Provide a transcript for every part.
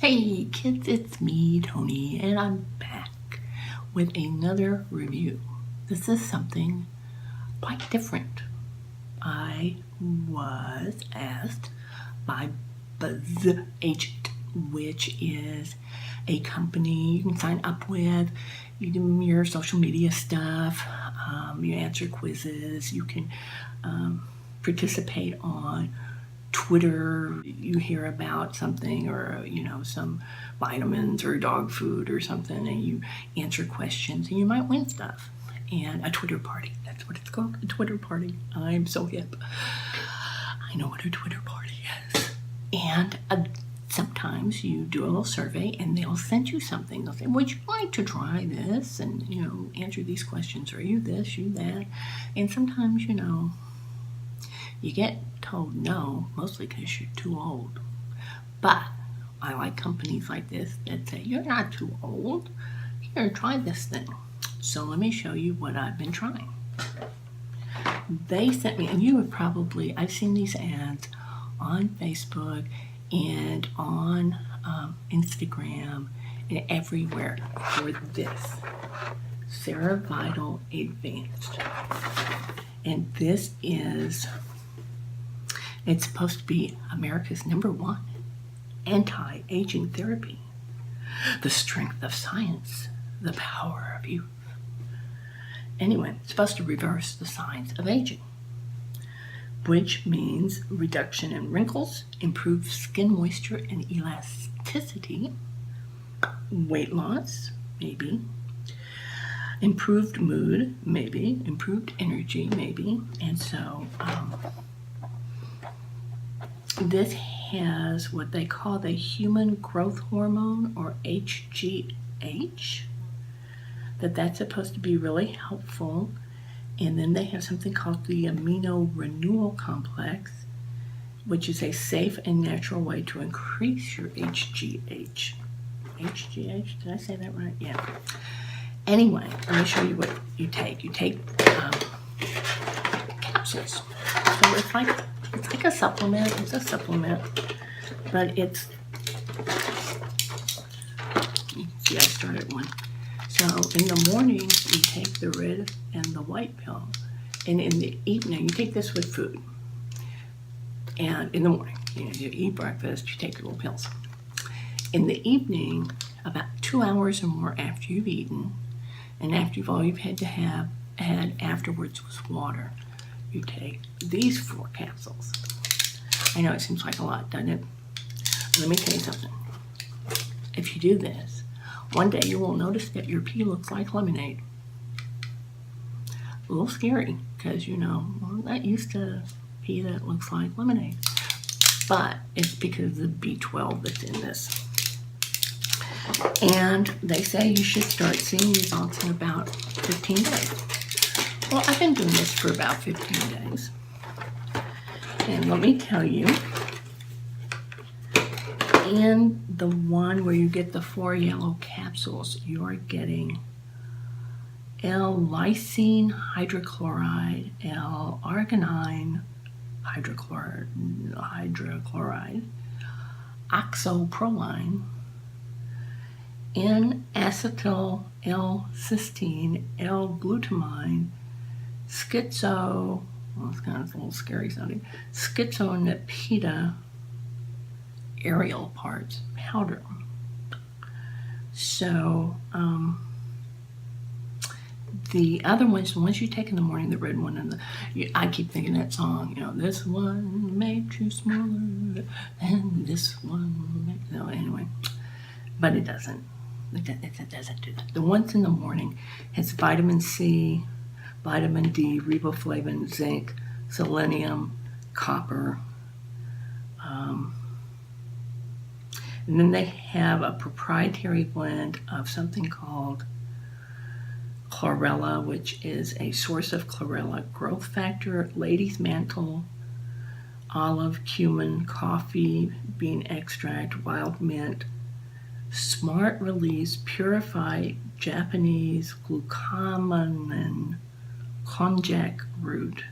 Hey kids, it's me, Tony, and I'm back with another review. This is something quite different. I was asked by Buzz Agent, which is a company you can sign up with. You do your social media stuff, you answer quizzes, you can participate on Twitter. You hear about something or some vitamins or dog food or something, and you answer questions and you might win stuff. And a Twitter party, that's what it's called, a Twitter party. I'm so hip. I know what a Twitter party is. And sometimes you do a little survey and they'll send you something. They'll say, would you like to try this and answer these questions? Are you this, you that? And sometimes you get told no, mostly because you're too old. But I like companies like this that say, you're not too old. Here, try this thing. So let me show you what I've been trying. They sent me, and you have probably, I've seen these ads on Facebook and on Instagram and everywhere for this SeroVital Advanced. And this is, it's supposed to be America's #1 anti-aging therapy. The strength of science, the power of youth. Anyway, it's supposed to reverse the signs of aging, which means reduction in wrinkles, improved skin moisture and elasticity, weight loss, maybe, improved mood, maybe, improved energy, maybe. And so this has what they call the human growth hormone, or HGH, that's supposed to be really helpful. And then they have something called the amino renewal complex, which is a safe and natural way to increase your HGH. HGH, did I say that right? Yeah. Anyway, let me show you what you take. You take capsules. So it's like a supplement. It's a supplement, but it's, see, I started one. So in the morning, you take the red and the white pill. And in the evening, you take this with food. And in the morning, you eat breakfast, you take your little pills. In the evening, about 2 hours or more after you've eaten, and after all you've had to have had afterwards was water, you take these 4 capsules. I know it seems like a lot, doesn't it? Let me tell you something. If you do this, one day you will notice that your pee looks like lemonade. A little scary, because I'm not used to pee that looks like lemonade. But it's because of the B12 that's in this. And they say you should start seeing results in about 15 days. Well, I've been doing this for about 15 days. And let me tell you, in the one where you get the 4 yellow capsules, you are getting L-lysine hydrochloride, L-arginine hydrochloride, oxoproline, N-acetyl L-cysteine, L-glutamine, well, it's kind of a little scary sounding, schizonepida aerial parts powder. So the other ones, the ones you take in the morning, the red one, and I keep thinking that song, this one makes you smaller, and this one anyway, but it doesn't. It doesn't do that. The ones in the morning has vitamin C, vitamin D, riboflavin, zinc, selenium, copper. And then they have a proprietary blend of something called chlorella, which is a source of chlorella growth factor, lady's mantle, olive, cumin, coffee, bean extract, wild mint, smart release, purified Japanese glucosamine, konjac root,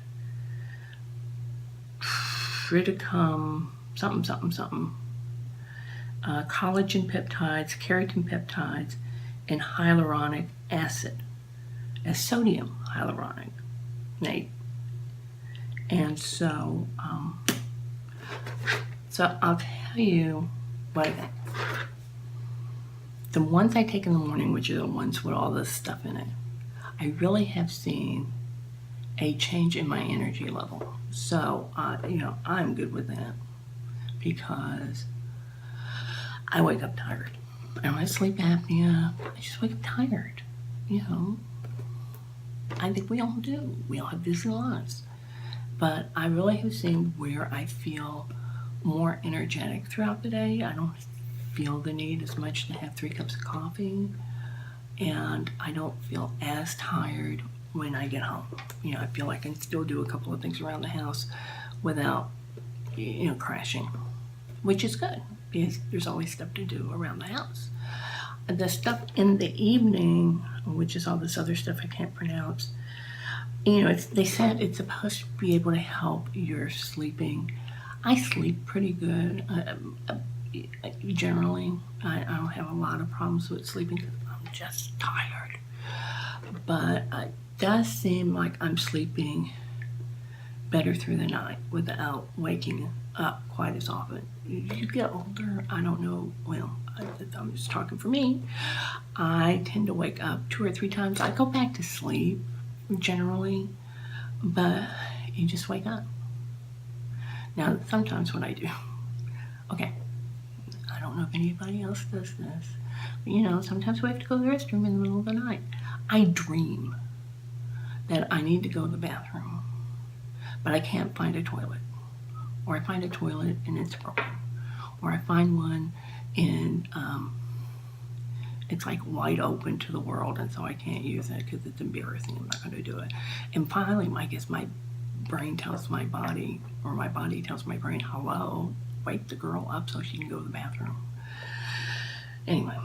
triticum, something. collagen peptides, keratin peptides, and hyaluronic acid as sodium hyaluronate. And so I'll tell you what I think. The ones I take in the morning, which are the ones with all this stuff in it, I really have seen a change in my energy level. So, I'm good with that because I wake up tired. I don't have sleep apnea. I just wake up tired. I think we all do. We all have busy lives. But I really have seen where I feel more energetic throughout the day. I don't feel the need as much to have 3 cups of coffee. And I don't feel as tired when I get home. I feel like I can still do a couple of things around the house without, crashing, which is good because there's always stuff to do around the house. The stuff in the evening, which is all this other stuff I can't pronounce, they said it's supposed to be able to help your sleeping. I sleep pretty good. Generally, I don't have a lot of problems with sleeping because I'm just tired. But it does seem like I'm sleeping better through the night without waking up quite as often. You get older, I don't know, I'm just talking for me. I tend to wake up 2 or 3 times. I go back to sleep generally, but you just wake up. Now, sometimes what I do, okay, I don't know if anybody else does this, but sometimes we have to go to the restroom in the middle of the night. I dream that I need to go to the bathroom, but I can't find a toilet. Or I find a toilet and it's broken. Or I find one and it's like wide open to the world, and so I can't use it because it's embarrassing. I'm not going to do it. And finally, I guess my brain tells my body, or my body tells my brain, hello, wake the girl up so she can go to the bathroom. Anyway,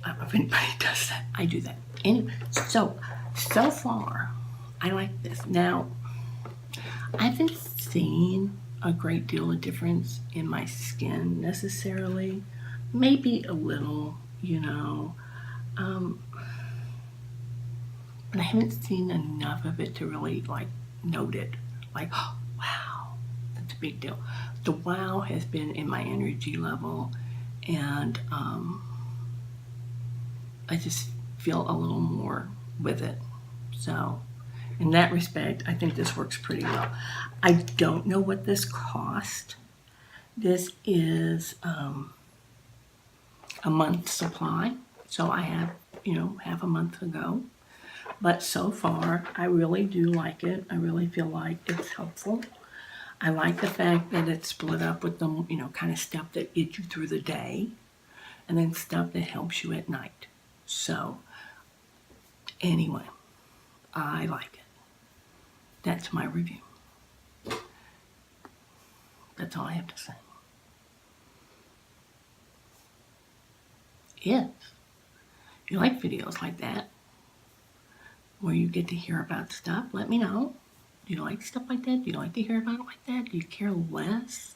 I don't know if anybody does that. I do that. Anyway, so far, I like this. Now, I haven't seen a great deal of difference in my skin necessarily. Maybe a little, but I haven't seen enough of it to really note it. Oh, wow, that's a big deal. The wow has been in my energy level, and I just feel a little more with it. So in that respect, I think this works pretty well. I don't know what this cost. This is a month's supply. So I have, half a month to go. But so far, I really do like it. I really feel like it's helpful. I like the fact that it's split up with the, kind of stuff that gets you through the day and then stuff that helps you at night. So anyway, I like it. That's my review. That's all I have to say. If you like videos like that, where you get to hear about stuff, let me know. Do you like stuff like that? Do you like to hear about it like that? Do you care less?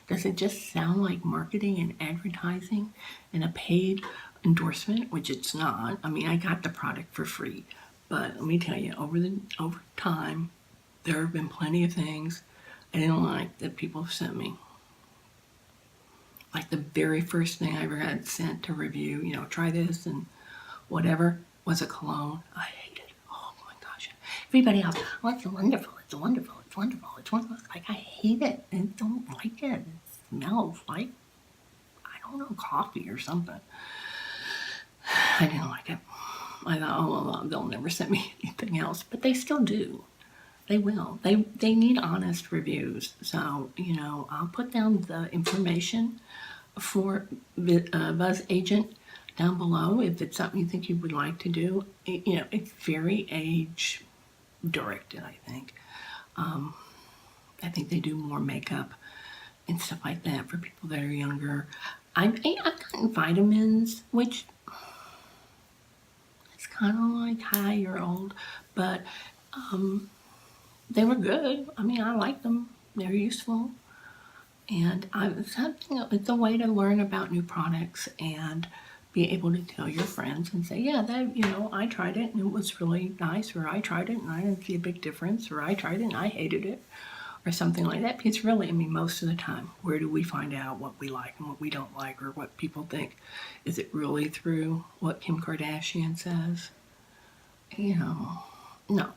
Does it just sound like marketing and advertising and a paid endorsement, which it's not? I mean, I got the product for free, but let me tell you, over time, there have been plenty of things I didn't like that people have sent me. Like the very first thing I ever had sent to review, try this and whatever, was a cologne. I hate it. Oh my gosh. Everybody else, oh, it's wonderful, it's wonderful, it's wonderful, it's wonderful. Like, I hate it and don't like it. It smells like, I don't know, coffee or something. I didn't like it. I thought, oh, well, they'll never send me anything else, but they still do. They will. They need honest reviews. So, I'll put down the information for Buzz Agent down below if it's something you think you would like to do. It's very age directed, I think. I think they do more makeup and stuff like that for people that are younger. I've gotten vitamins, which it's kind of like, hi, you're old, but they were good. I mean, I like them. They're useful. And it's a way to learn about new products and be able to tell your friends and say, yeah, I tried it and it was really nice, or I tried it and I didn't see a big difference, or I tried it and I hated it, or something like that. Because really, most of the time, where do we find out what we like and what we don't like, or what people think? Is it really through what Kim Kardashian says? No.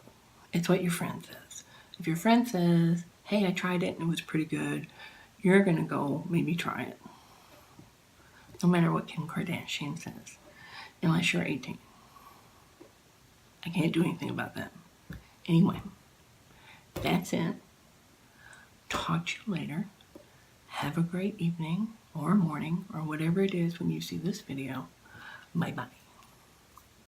It's what your friend says. If your friend says, hey, I tried it and it was pretty good, you're going to go maybe try it. No matter what Kim Kardashian says. Unless you're 18. I can't do anything about that. Anyway, that's it. Talk to you later. Have a great evening or morning or whatever it is when you see this video. Bye-bye.